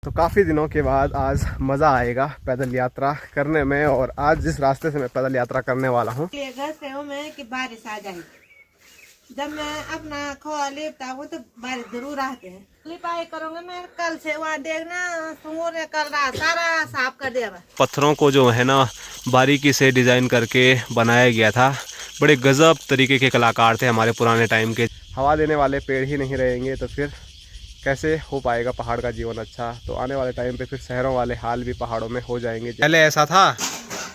तो काफ़ी दिनों के बाद आज मज़ा आएगा पैदल यात्रा करने में। और आज जिस रास्ते से मैं पैदल यात्रा करने वाला हूँ, घर से हूँ मैं कि बारिश आ जाए। जब मैं अपना खोआ लेपता हूँ तो बारिश जरूर आते हैं। लिपाई करूँगा मैं कल से, वहाँ देखना सूर ने कल रात सारा साफ कर दिया। पत्थरों को जो है ना बारीकी से डिज़ाइन करके बनाया गया था। बड़े गजब तरीके के कलाकार थे हमारे पुराने टाइम के। हवा देने वाले पेड़ ही नहीं रहेंगे तो फिर कैसे हो पाएगा पहाड़ का जीवन अच्छा। तो आने वाले टाइम पे फिर शहरों वाले हाल भी पहाड़ों में हो जाएंगे। पहले ऐसा था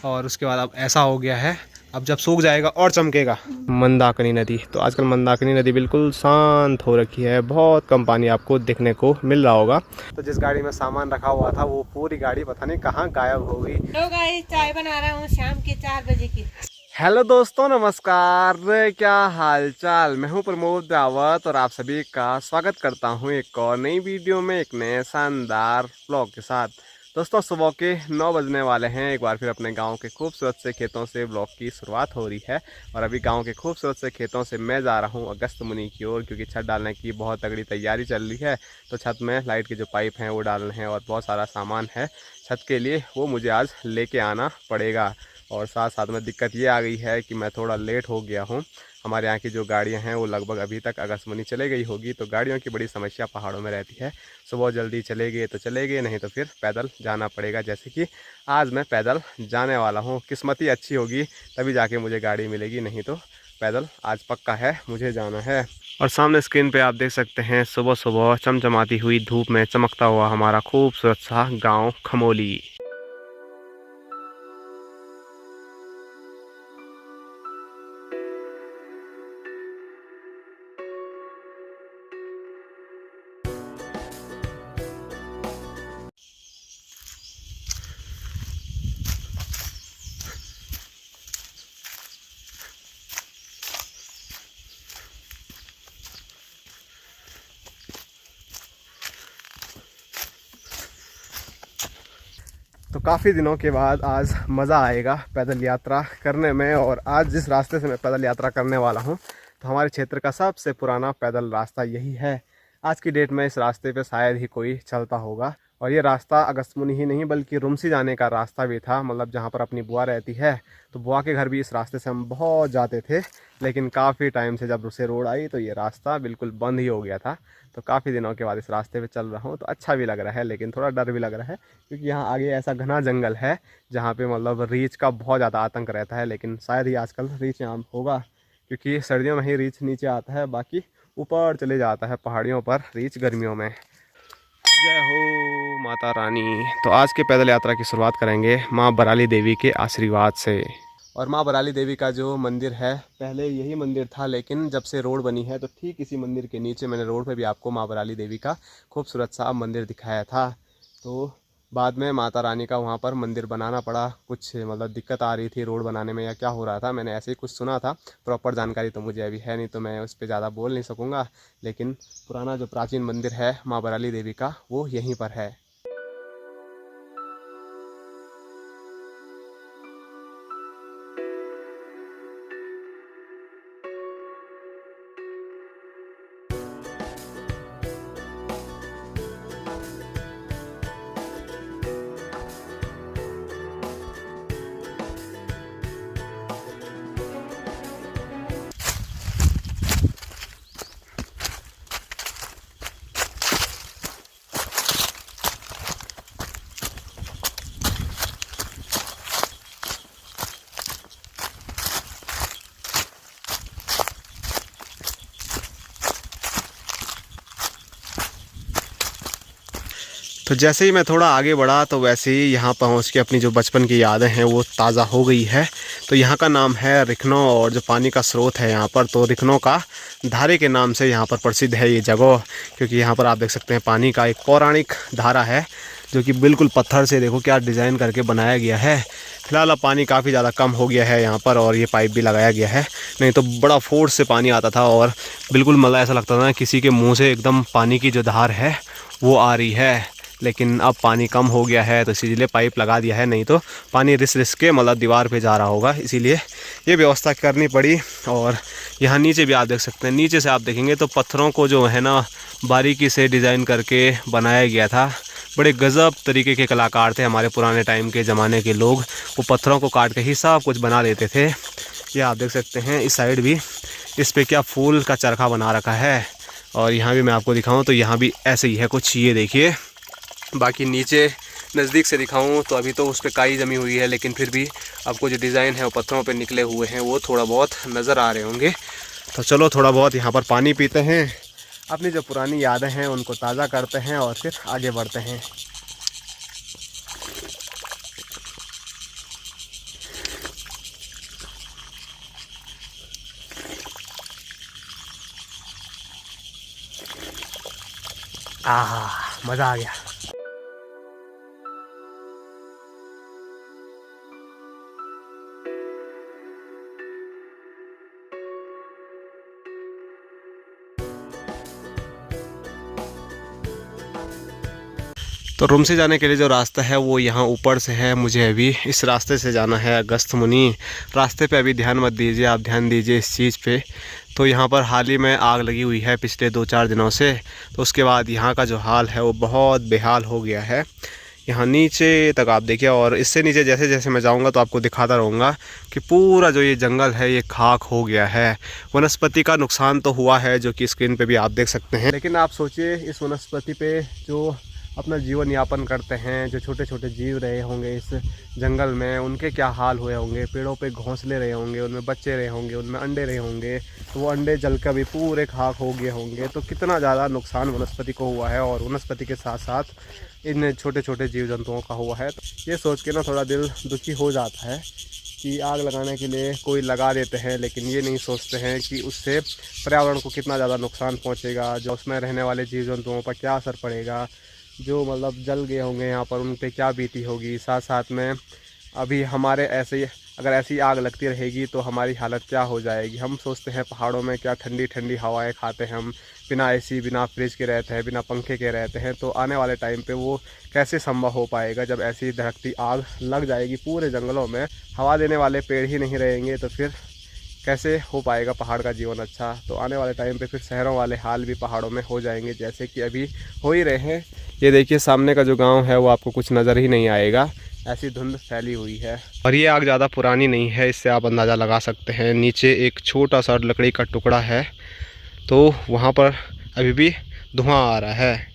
और उसके बाद अब ऐसा हो गया है। अब जब सूख जाएगा और चमकेगा। मंदाकिनी नदी, तो आजकल मंदाकिनी नदी बिल्कुल शांत हो रखी है। बहुत कम पानी आपको देखने को मिल रहा होगा। तो जिस गाड़ी में सामान रखा हुआ था वो पूरी गाड़ी पता नहीं कहाँ गायब हो गई। तो गाइस चाय बना रहा हूँ शाम के 4 बजे की। हेलो दोस्तों, नमस्कार। क्या हाल चाल। मैं हूं प्रमोद रावत और आप सभी का स्वागत करता हूं एक और नई वीडियो में, एक नए शानदार व्लॉग के साथ। दोस्तों सुबह के 9 बजने वाले हैं। एक बार फिर अपने गांव के खूबसूरत से खेतों से व्लॉग की शुरुआत हो रही है। और अभी गांव के खूबसूरत से खेतों से मैं जा रहा हूं अगस्त मुनि की ओर, क्योंकि छत डालने की बहुत तगड़ी तैयारी चल रही है। तो छत में लाइट के जो पाइप हैं वो डालने हैं और बहुत सारा सामान है छत के लिए, वो मुझे आज लेके आना पड़ेगा। और साथ साथ में दिक्कत ये आ गई है कि मैं थोड़ा लेट हो गया हूँ। हमारे यहाँ की जो गाड़ियाँ हैं वो लगभग अभी तक अगस्मुनी चले गई होगी। तो गाड़ियों की बड़ी समस्या पहाड़ों में रहती है। सुबह जल्दी चले गए तो चले गए, नहीं तो फिर पैदल जाना पड़ेगा। जैसे कि आज मैं पैदल जाने वाला हूँ। किस्मत ही अच्छी होगी तभी जाके मुझे गाड़ी मिलेगी, नहीं तो पैदल आज पक्का है मुझे जाना है। और सामने स्क्रीन पे आप देख सकते हैं सुबह सुबह चमचमाती हुई धूप में चमकता हुआ हमारा खूबसूरत सा गाँव खमोली। तो काफ़ी दिनों के बाद आज मज़ा आएगा पैदल यात्रा करने में। और आज जिस रास्ते से मैं पैदल यात्रा करने वाला हूं, तो हमारे क्षेत्र का सबसे पुराना पैदल रास्ता यही है। आज की डेट में इस रास्ते पे शायद ही कोई चलता होगा। और ये रास्ता अगस्मुनि ही नहीं बल्कि रुमसी जाने का रास्ता भी था, मतलब जहाँ पर अपनी बुआ रहती है। तो बुआ के घर भी इस रास्ते से हम बहुत जाते थे। लेकिन काफ़ी टाइम से जब से रोड आई तो ये रास्ता बिल्कुल बंद ही हो गया था। तो काफ़ी दिनों के बाद इस रास्ते पे चल रहा हूँ तो अच्छा भी लग रहा है, लेकिन थोड़ा डर भी लग रहा है, क्योंकि यहाँ आगे ऐसा घना जंगल है जहाँ पे मतलब रीछ का बहुत ज़्यादा आतंक रहता है। लेकिन शायद ही आजकल रीछ यहाँ होगा, क्योंकि सर्दियों में ही रीछ नीचे आता है, बाकी ऊपर चले जाता है पहाड़ियों पर रीछ गर्मियों में। जय हो माता रानी। तो आज के पैदल यात्रा की शुरुआत करेंगे माँ बराली देवी के आशीर्वाद से। और माँ बराली देवी का जो मंदिर है, पहले यही मंदिर था, लेकिन जब से रोड बनी है तो ठीक इसी मंदिर के नीचे मैंने रोड पे भी आपको माँ बराली देवी का खूबसूरत सा मंदिर दिखाया था। तो बाद में माता रानी का वहाँ पर मंदिर बनाना पड़ा। कुछ मतलब दिक्कत आ रही थी रोड बनाने में या क्या हो रहा था, मैंने ऐसे ही कुछ सुना था। प्रॉपर जानकारी तो मुझे अभी है नहीं, तो मैं उस पर ज़्यादा बोल नहीं सकूँगा। लेकिन पुराना जो प्राचीन मंदिर है माँ बराली देवी का, वो यहीं पर है। तो जैसे ही मैं थोड़ा आगे बढ़ा तो वैसे ही यहाँ पहुँच के अपनी जो बचपन की यादें हैं वो ताज़ा हो गई है। तो यहाँ का नाम है रिखनौ, और जो पानी का स्रोत है यहाँ पर, तो रिखनौ का धारे के नाम से यहाँ पर प्रसिद्ध है ये जगह। क्योंकि यहाँ पर आप देख सकते हैं पानी का एक पौराणिक धारा है, जो कि बिल्कुल पत्थर से देखो क्या डिज़ाइन करके बनाया गया है। फिलहाल अब पानी काफ़ी ज़्यादा कम हो गया है यहाँ पर, और ये पाइप भी लगाया गया है। नहीं तो बड़ा फोर्स से पानी आता था और बिल्कुल मतलब ऐसा लगता था किसी के मुँह से एकदम पानी की जो धार है वो आ रही है। लेकिन अब पानी कम हो गया है तो इसीलिए पाइप लगा दिया है, नहीं तो पानी रिस के मतलब दीवार पे जा रहा होगा, इसीलिए ये व्यवस्था करनी पड़ी। और यहाँ नीचे भी आप देख सकते हैं, नीचे से आप देखेंगे तो पत्थरों को जो है ना बारीकी से डिज़ाइन करके बनाया गया था। बड़े गजब तरीके के कलाकार थे हमारे पुराने टाइम के ज़माने के लोग। वो पत्थरों को काट के ही सब कुछ बना लेते थे। ये आप देख सकते हैं इस साइड भी इस पे क्या फूल का चरखा बना रखा है। और यहाँ भी मैं आपको दिखाऊं तो यहाँ भी ऐसे ही है कुछ, ये देखिए। बाकी नीचे नज़दीक से दिखाऊं तो अभी तो उस पर काई जमी हुई है, लेकिन फिर भी आपको जो डिज़ाइन है वो पत्थरों पे निकले हुए हैं वो थोड़ा बहुत नज़र आ रहे होंगे। तो चलो थोड़ा बहुत यहाँ पर पानी पीते हैं, अपनी जो पुरानी यादें हैं उनको ताज़ा करते हैं और फिर आगे बढ़ते हैं। आहा, मज़ा आ गया। तो रूम से जाने के लिए जो रास्ता है वो यहाँ ऊपर से है। मुझे अभी इस रास्ते से जाना है अगस्त मुनि। रास्ते पे अभी ध्यान मत दीजिए, आप ध्यान दीजिए इस चीज़ पे। तो यहाँ पर हाल ही में आग लगी हुई है पिछले 2-4 दिनों से। तो उसके बाद यहाँ का जो हाल है वो बहुत बेहाल हो गया है। यहाँ नीचे तक आप देखिए, और इससे नीचे जैसे जैसे मैं जाऊँगा तो आपको दिखाता रहूँगा कि पूरा जो ये जंगल है ये खाक हो गया है। वनस्पति का नुकसान तो हुआ है जो कि स्क्रीन पे भी आप देख सकते हैं, लेकिन आप सोचिए इस वनस्पति पे जो अपना जीवन यापन करते हैं, जो छोटे छोटे जीव रहे होंगे इस जंगल में, उनके क्या हाल हुए होंगे। पेड़ों पे घोंसले रहे होंगे, उनमें बच्चे रहे होंगे, उनमें अंडे रहे होंगे, तो वो अंडे जल कर भी पूरे खाक हो गए होंगे। तो कितना ज़्यादा नुकसान वनस्पति को हुआ है और वनस्पति के साथ साथ इन छोटे छोटे जीव जंतुओं का हुआ है। तो ये सोच के ना थोड़ा दिल दुखी हो जाता है कि आग लगाने के लिए कोई लगा देते हैं, लेकिन ये नहीं सोचते हैं कि उससे पर्यावरण को कितना ज़्यादा नुकसान पहुँचेगा, जो उसमें रहने वाले जीव जंतुओं पर क्या असर पड़ेगा, जो मतलब जल गए होंगे यहाँ पर उन पे क्या बीती होगी। साथ साथ में अभी हमारे ऐसे ही अगर ऐसी आग लगती रहेगी तो हमारी हालत क्या हो जाएगी। हम सोचते हैं पहाड़ों में क्या ठंडी ठंडी हवाएं खाते हैं हम, बिना एसी बिना फ्रिज के रहते हैं, बिना पंखे के रहते हैं। तो आने वाले टाइम पे वो कैसे संभव हो पाएगा जब ऐसी धड़कती आग लग जाएगी पूरे जंगलों में, हवा देने वाले पेड़ ही नहीं रहेंगे, तो फिर कैसे हो पाएगा पहाड़ का जीवन अच्छा। तो आने वाले टाइम पे फिर शहरों वाले हाल भी पहाड़ों में हो जाएंगे जैसे कि अभी हो ही रहे हैं। ये देखिए सामने का जो गांव है वो आपको कुछ नज़र ही नहीं आएगा, ऐसी धुंध फैली हुई है। और ये आग ज़्यादा पुरानी नहीं है, इससे आप अंदाज़ा लगा सकते हैं। नीचे एक छोटा सा लकड़ी का टुकड़ा है, तो वहाँ पर अभी भी धुआं आ रहा है।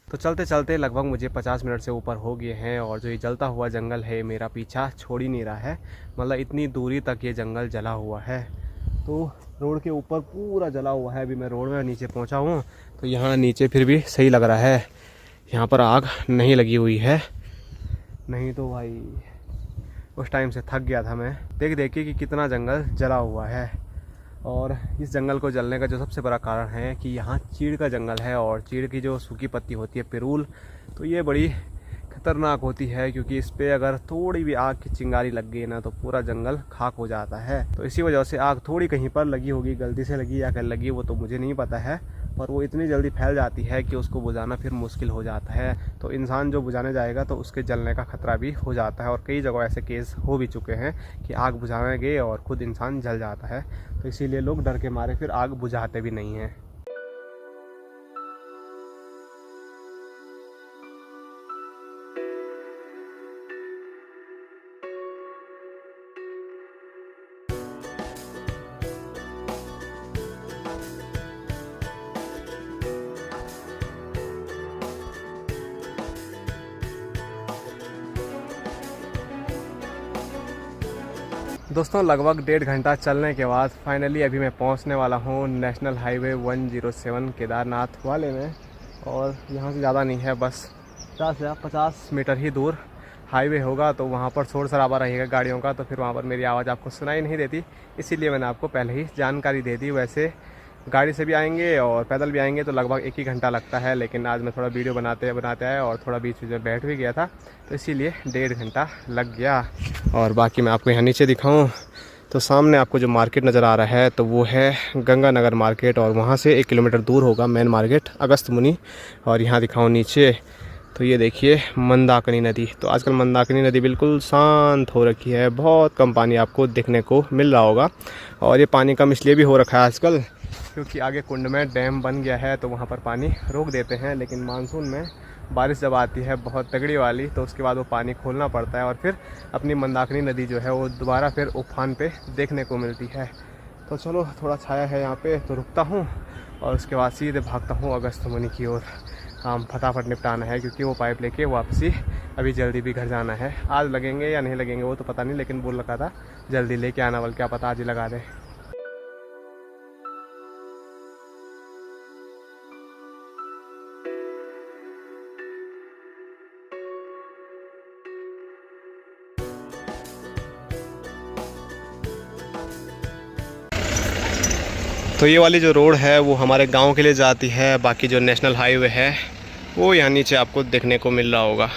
तो चलते चलते लगभग मुझे 50 मिनट से ऊपर हो गए हैं, और जो ये जलता हुआ जंगल है मेरा पीछा छोड़ ही नहीं रहा है। मतलब इतनी दूरी तक ये जंगल जला हुआ है, तो रोड के ऊपर पूरा जला हुआ है। अभी मैं रोड में नीचे पहुंचा हूं तो यहाँ नीचे फिर भी सही लग रहा है, यहाँ पर आग नहीं लगी हुई है। नहीं तो भाई उस टाइम से थक गया था मैं देख देख के कि कितना जंगल जला हुआ है। और इस जंगल को जलने का जो सबसे बड़ा कारण है कि यहाँ चीड़ का जंगल है, और चीड़ की जो सूखी पत्ती होती है पिरूल, तो ये बड़ी खतरनाक होती है, क्योंकि इस पे अगर थोड़ी भी आग की चिंगारी लग गई ना तो पूरा जंगल खाक हो जाता है। तो इसी वजह से आग थोड़ी कहीं पर लगी होगी, गलती से लगी या कल लगी वो तो मुझे नहीं पता है, पर वो इतनी जल्दी फैल जाती है कि उसको बुझाना फिर मुश्किल हो जाता है। तो इंसान जो बुझाने जाएगा तो उसके जलने का खतरा भी हो जाता है, और कई जगह ऐसे केस हो भी चुके हैं कि आग बुझाने गए और खुद इंसान जल जाता है। तो इसीलिए लोग डर के मारे फिर आग बुझाते भी नहीं हैं। दोस्तों लगभग 1.5 घंटा चलने के बाद फाइनली अभी मैं पहुंचने वाला हूं नेशनल हाईवे 107 केदारनाथ वाले में। और यहां से ज़्यादा नहीं है, बस 50 मीटर ही दूर हाईवे होगा तो वहाँ पर शोर शराबा रहेगा गाड़ियों का, तो फिर वहाँ पर मेरी आवाज़ आपको सुनाई नहीं देती, इसीलिए मैंने आपको पहले ही जानकारी दे दी। वैसे गाड़ी से भी आएंगे और पैदल भी आएंगे तो लगभग 1 ही घंटा लगता है, लेकिन आज मैं थोड़ा वीडियो बनाते बनाते आया और थोड़ा बीच में बैठ भी गया था, तो इसीलिए 1.5 घंटा लग गया। और बाकी मैं आपको यहाँ नीचे दिखाऊँ तो सामने आपको जो मार्केट नज़र आ रहा है तो वो है गंगानगर मार्केट, और वहाँ से 1 किलोमीटर दूर होगा मेन मार्केट अगस्त्यमुनि। और यहाँ दिखाऊँ नीचे तो ये देखिए मंदाकिनी नदी। तो आजकल मंदाकिनी नदी बिल्कुल शांत हो रखी है, बहुत कम पानी आपको देखने को मिल रहा होगा। और ये पानी कम इसलिए भी हो रखा है आजकल क्योंकि आगे कुंड में डैम बन गया है, तो वहाँ पर पानी रोक देते हैं, लेकिन मानसून में बारिश जब आती है बहुत तगड़ी वाली तो उसके बाद वो पानी खोलना पड़ता है और फिर अपनी मंदाकिनी नदी जो है वो दोबारा फिर उफान पे देखने को मिलती है। तो चलो थोड़ा छाया है यहाँ पे तो रुकता हूँ और उसके बाद सीधे भागता हूँ अगस्त्यमुनि की ओर। काम फटाफट निपटाना है क्योंकि वो पाइप लेके वापसी अभी जल्दी भी घर जाना है। आज लगेंगे या नहीं लगेंगे वो तो पता नहीं, लेकिन बोल रखा था जल्दी लेके आना, बल्कि क्या पता आज ही लगा दे। तो ये वाली जो रोड है वो हमारे गांव के लिए जाती है, बाकी जो नेशनल हाईवे है वो यहाँ नीचे आपको देखने को मिल रहा होगा।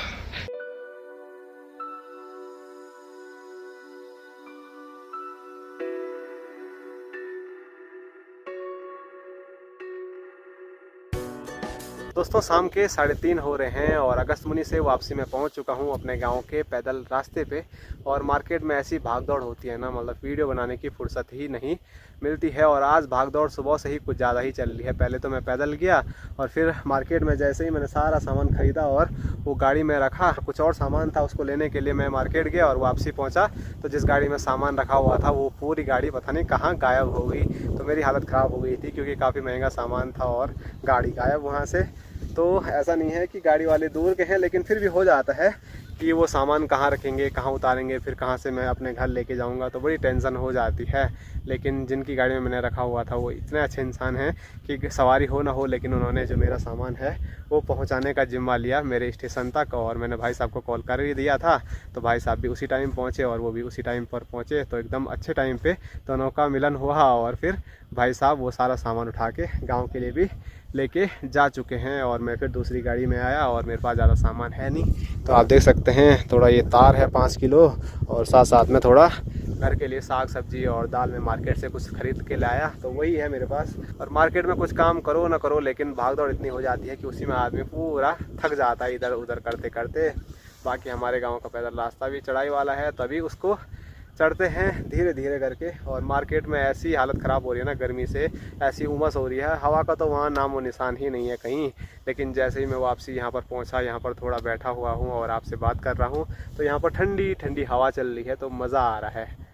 दोस्तों शाम के 3:30 हो रहे हैं और अगस्त्यमुनि से वापसी में पहुंच चुका हूं अपने गांव के पैदल रास्ते पे। और मार्केट में ऐसी भागदौड़ होती है ना, मतलब वीडियो बनाने की फुर्सत ही नहीं मिलती है। और आज भागदौड़ सुबह से ही कुछ ज़्यादा ही चल रही है। पहले तो मैं पैदल गया और फिर मार्केट में जैसे ही मैंने सारा सामान ख़रीदा और वो गाड़ी में रखा, कुछ और सामान था उसको लेने के लिए मैं मार्केट गया और वापसी पहुँचा तो जिस गाड़ी में सामान रखा हुआ था वो पूरी गाड़ी पता नहीं कहाँ गायब हो गई। तो मेरी हालत ख़राब हो गई थी क्योंकि काफ़ी महंगा सामान था और गाड़ी गायब वहाँ से। तो ऐसा नहीं है कि गाड़ी वाले दूर के हैं, लेकिन फिर भी हो जाता है कि वो सामान कहाँ रखेंगे, कहाँ उतारेंगे, फिर कहाँ से मैं अपने घर लेके जाऊंगा, तो बड़ी टेंशन हो जाती है। लेकिन जिनकी गाड़ी में मैंने रखा हुआ था वो इतने अच्छे इंसान हैं कि सवारी हो ना हो, लेकिन उन्होंने जो मेरा सामान है वो पहुंचाने का जिम्मा लिया मेरे स्टेशन तक। और मैंने भाई साहब को कॉल कर ही दिया था तो भाई साहब भी उसी टाइम पहुँचे और वो भी उसी टाइम पर पहुँचे। तो एकदम अच्छे टाइम पर दोनों का मिलन हुआ और फिर भाई साहब वो सारा सामान उठा के गाँव के लिए भी लेके जा चुके हैं। और मैं फिर दूसरी गाड़ी में आया और मेरे पास ज़्यादा सामान है नहीं, तो आप देख सकते हैं थोड़ा ये तार है 5 किलो और साथ साथ में थोड़ा घर के लिए साग सब्जी और दाल में मार्केट से कुछ खरीद के लाया, तो वही है मेरे पास। और मार्केट में कुछ काम करो ना करो लेकिन भागदौड़ इतनी हो जाती है कि उसी में आदमी पूरा थक जाता है इधर उधर करते करते। बाकी हमारे गाँव का पैदल रास्ता भी चढ़ाई वाला है, तभी उसको चढ़ते हैं धीरे धीरे करके। और मार्केट में ऐसी हालत ख़राब हो रही है ना, गर्मी से ऐसी उमस हो रही है, हवा का तो वहाँ नामो निशान ही नहीं है कहीं। लेकिन जैसे ही मैं वापसी यहाँ पर पहुँचा, यहाँ पर थोड़ा बैठा हुआ हूँ और आपसे बात कर रहा हूँ, तो यहाँ पर ठंडी ठंडी हवा चल रही है, तो मज़ा आ रहा है।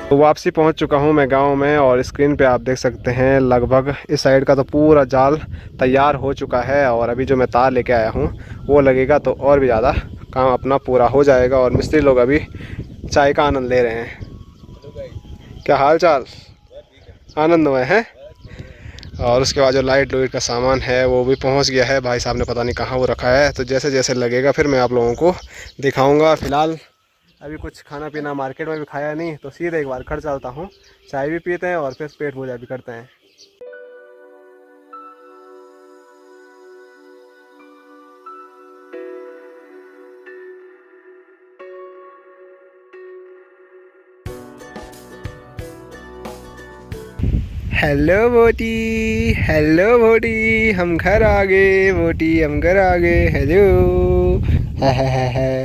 तो वापसी पहुंच चुका हूं मैं गांव में और स्क्रीन पे आप देख सकते हैं लगभग इस साइड का तो पूरा जाल तैयार हो चुका है। और अभी जो मैं तार लेके आया हूं वो लगेगा तो और भी ज़्यादा काम अपना पूरा हो जाएगा। और मिस्त्री लोग अभी चाय का आनंद ले रहे हैं। क्या हाल चाल? आनंदमय है। और उसके बाद जो लाइट लूइट का सामान है वो भी पहुंच गया है, भाई साहब ने पता नहीं कहाँ वो रखा है। तो जैसे जैसे लगेगा फिर मैं आप लोगों को दिखाऊंगा। फ़िलहाल अभी कुछ खाना पीना मार्केट में भी खाया नहीं, तो सीधे एक बार घर चलता हूँ, चाय भी पीते हैं और फिर पेट पूजा भी करते हैं। हेलो बोटी, हेलो बोटी, हम घर आ गए बोटी, हम घर आ गए। Hello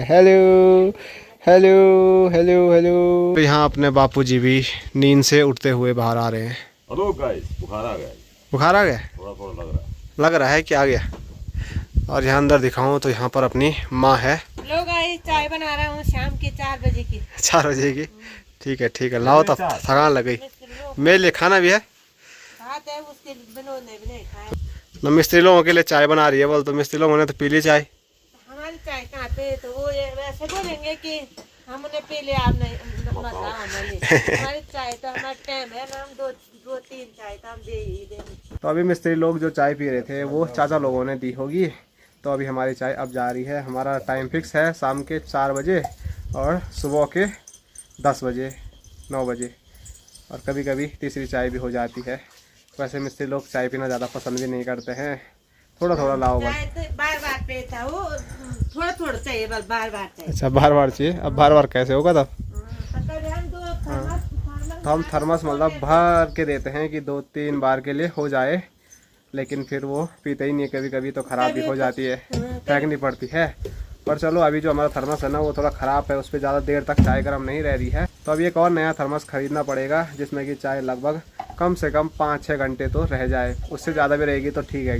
hello hello hello hello. तो यहाँ अपने बापूजी भी नींद से उठते हुए बाहर आ रहे हैं। हेलो गाइस, बुखार आ गया। बुखार आ गया? थोड़ा थोड़ा लग रहा है। लग रहा है कि आ गया। और यहाँ अंदर दिखाऊं तो यहाँ पर अपनी माँ है। लोग आई चाय बना रहा हूँ शाम की 4 बजे की। 4 बजे की? ठीक है लाओ, तब थकान लग गई। मेरे लिए खाना भी है, बात है उसके बनोने भी नहीं खाया। न मिस्त्री लोगों के लिए चाय बना रही है बोल, तो मिस्त्री लोगों ने तो पी ली चाय। हमारी चाय कहाँ पे, तो वो वैसे बोलेंगे कि हमने पी लिया, आप नहीं हमारी चाय तो हमारा टाइम है ना, हम दो तीन चाय तो हम दे ही देंगे। तो अभी मिस्त्री लोग जो चाय पी रहे थे वो चाचा लोगों ने दी होगी। तो अभी हमारी चाय अब जा रही है। हमारा टाइम फिक्स है शाम के 4 बजे और सुबह के 10 बजे 9 बजे, और कभी कभी तीसरी चाय भी हो जाती है। वैसे मिस्त्री लोग चाय पीना ज़्यादा पसंद भी नहीं करते हैं, थोड़ा थोड़ा लाओ बस। चाय तो बार बार पीता वो, थोड़ा थोड़ा चाहिए बस, बार बार चाहिए। अच्छा, बार बार चाहिए? अब बार बार कैसे होगा तब? हम तो हम थर्मस मतलब भर के देते हैं कि 2-3 बार के लिए हो जाए, लेकिन फिर वो पीते ही नहीं। कभी कभी तो ख़राब भी हो जाती है, फेंकनी पड़ती है। पर चलो, अभी जो हमारा थर्मस है ना वो थोड़ा ख़राब है, उस पर ज़्यादा देर तक चाय गर्म नहीं रह रही है। तो अभी एक और नया थर्मस ख़रीदना पड़ेगा जिसमें कि चाय लगभग कम से कम 5-6 घंटे तो रह जाए। उससे ज़्यादा भी रहेगी तो ठीक है।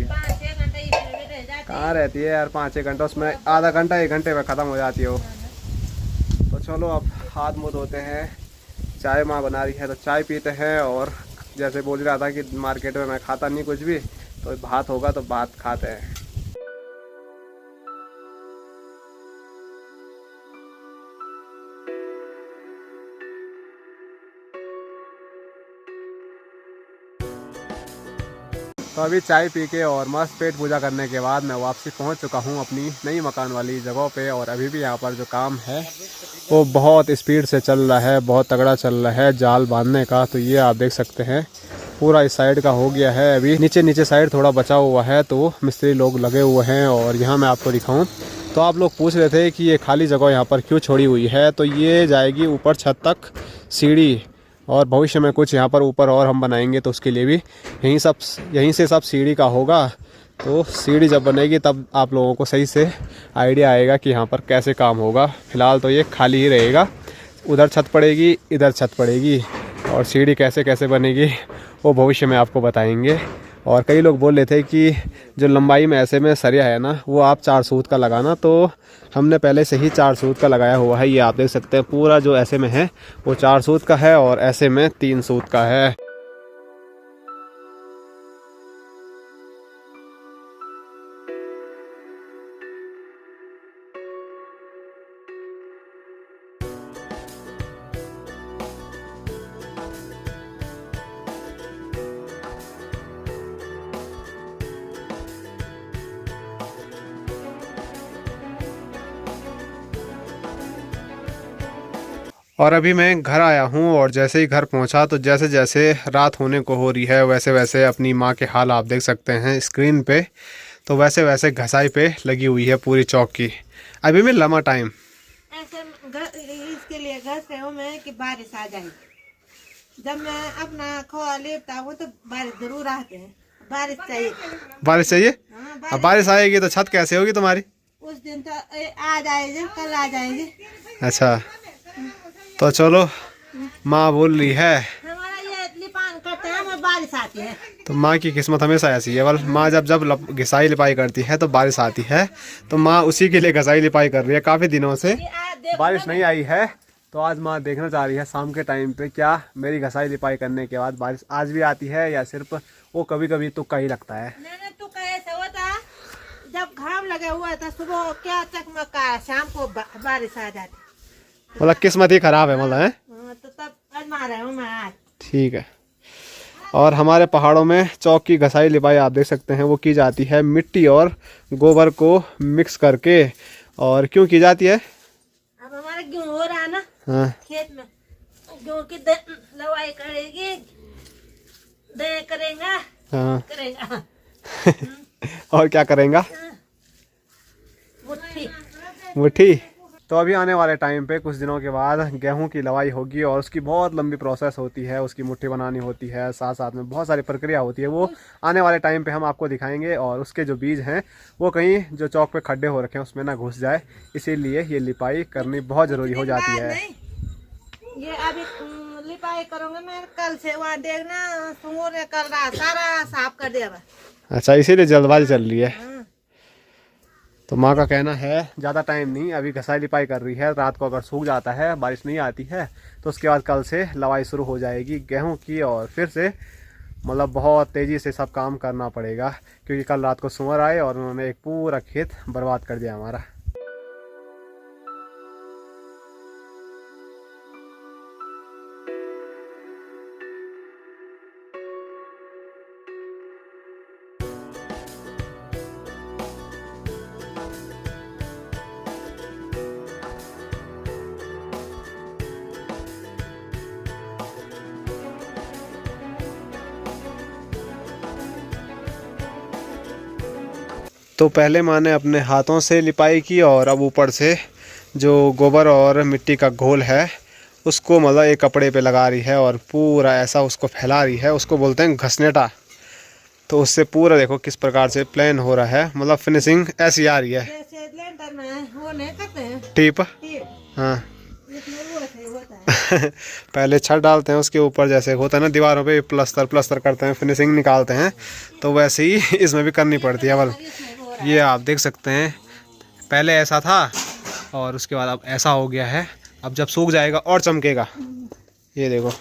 कहाँ रहती है यार 5-6 घंटा, उसमें आधा घंटा 1 घंटे में ख़त्म हो जाती है वो। तो चलो अब हाथ मुँह धोते हैं, चाय माँ बना रही है तो चाय पीते हैं। और जैसे बोल रहा था कि मार्केट में मैं खाता नहीं कुछ भी, तो भात होगा तो भात खाते हैं। तो अभी चाय पी के और मस्त पेट पूजा करने के बाद मैं वापसी पहुंच चुका हूं अपनी नई मकान वाली जगह पे। और अभी भी यहां पर जो काम है वो बहुत स्पीड से चल रहा है, बहुत तगड़ा चल रहा है जाल बांधने का। तो ये आप देख सकते हैं पूरा इस साइड का हो गया है। अभी नीचे साइड थोड़ा बचा हुआ है, तो मिस्त्री लोग लगे हुए हैं। और यहाँ मैं आपको दिखाऊँ तो आप लोग पूछ रहे थे कि ये खाली जगह यहाँ पर क्यों छोड़ी हुई है। तो ये जाएगी ऊपर छत तक सीढ़ी, और भविष्य में कुछ यहाँ पर ऊपर और हम बनाएंगे तो उसके लिए भी यहीं से सब सीढ़ी का होगा। तो सीढ़ी जब बनेगी तब आप लोगों को सही से आइडिया आएगा कि यहाँ पर कैसे काम होगा। फ़िलहाल तो ये खाली ही रहेगा, उधर छत पड़ेगी, इधर छत पड़ेगी, और सीढ़ी कैसे कैसे बनेगी वो भविष्य में आपको बताएंगे। और कई लोग बोल रहे थे कि जो लंबाई में ऐसे में सरिया है ना वो आप 4 सूत का लगाना, तो हमने पहले से ही 4 सूत का लगाया हुआ है। ये आप देख सकते हैं पूरा जो ऐसे में है वो 4 सूत का है और ऐसे में 3 सूत का है। और अभी मैं घर आया हूँ और जैसे ही घर पहुँचा तो जैसे जैसे रात होने को हो रही है वैसे वैसे अपनी माँ के हाल आप देख सकते हैं स्क्रीन पे। तो वैसे वैसे घसाई पे लगी हुई है पूरी चौक की। अभी मैं लम्हा टाइम ऐसे इसके लिए घर से हूँ मैं कि बारिश आ जाए। जब मैं अपना खोआ लेपता हूँ तो बारिश जरूर आते हैं। बारिश चाहिए, बारिश चाहिए। हाँ, अब बारिश आएगी तो छत कैसे होगी तुम्हारी? उस दिन तो आ जाएगी, कल आ जाएंगे। अच्छा, तो चलो माँ बोल रही है हमारा ये लिपान करते हैं और बारिश आती है। तो माँ की किस्मत हमेशा ऐसी है। बल माँ जब घिसाई लिपाई करती है तो बारिश आती है। तो माँ उसी के लिए घिसाई लिपाई कर रही है। काफ़ी दिनों से बारिश नहीं आई है, तो आज माँ देखना चाह रही है शाम के टाइम पे क्या मेरी घिसाई लिपाई करने के बाद बारिश आज भी आती है या सिर्फ वो कभी कभी तुक्का ही लगता है। मैंने तो कैसे होता, जब घाम लगा हुआ था सुबह क्या चकमका, शाम को बारिश आ जाती। मतलब किस्मत ही खराब है मतलब है। तो तब आजमा रहा हूँ मैं आज। ठीक है। और हमारे पहाड़ों में चौक की घसाई लिपाई आप देख सकते हैं वो की जाती है मिट्टी और गोबर को मिक्स करके। और क्यों की जाती है? अब हमारा गेहूँ हो रहा है ना, हाँ, खेत में गेहूँ की लवाई करेगी, दे करेगा, हाँ। करेगा और क्या करेंगा? मुट्ठी। मुट्ठी। तो अभी आने वाले टाइम पे कुछ दिनों के बाद गेहूं की लवाई होगी और उसकी बहुत लंबी प्रोसेस होती है, उसकी मुट्ठी बनानी होती है, साथ साथ में बहुत सारी प्रक्रिया होती है। वो आने वाले टाइम पे हम आपको दिखाएंगे और उसके जो बीज हैं वो कहीं जो चौक पे खड्डे हो रखे हैं उसमें ना घुस जाए, इसीलिए ये लिपाई करनी बहुत ज़रूरी हो जाती है। ये अभी लिपाई करूँगा मैं, कल से वहाँ देखना सूंगर ने कल रात सारा साफ कर दिया। अच्छा, इसीलिए जल्दबाजी चल रही है। तो माँ का कहना है ज़्यादा टाइम नहीं, अभी घसाई लिपाई कर रही है। रात को अगर सूख जाता है, बारिश नहीं आती है, तो उसके बाद कल से लवाई शुरू हो जाएगी गेहूं की और फिर से मतलब बहुत तेज़ी से सब काम करना पड़ेगा, क्योंकि कल रात को सूअर आए और उन्होंने एक पूरा खेत बर्बाद कर दिया हमारा। तो पहले माँ ने अपने हाथों से लिपाई की और अब ऊपर से जो गोबर और मिट्टी का घोल है उसको मतलब एक कपड़े पे लगा रही है और पूरा ऐसा उसको फैला रही है। उसको बोलते हैं घसनेटा। तो उससे पूरा देखो किस प्रकार से प्लेन हो रहा है, मतलब फिनिशिंग ऐसी आ रही है। जैसे लेंटर में वो नहीं करते हैं टीप, टीप, हाँ इसमें वो ऐसे होता है। पहले छत डालते हैं उसके ऊपर, जैसे होता है ना दीवारों पे प्लस्तर करते हैं, फिनिशिंग निकालते हैं, तो वैसे ही इसमें भी करनी पड़ती है। बल ये आप देख सकते हैं, पहले ऐसा था और उसके बाद अब ऐसा हो गया है। अब जब सूख जाएगा और चमकेगा, ये देखो।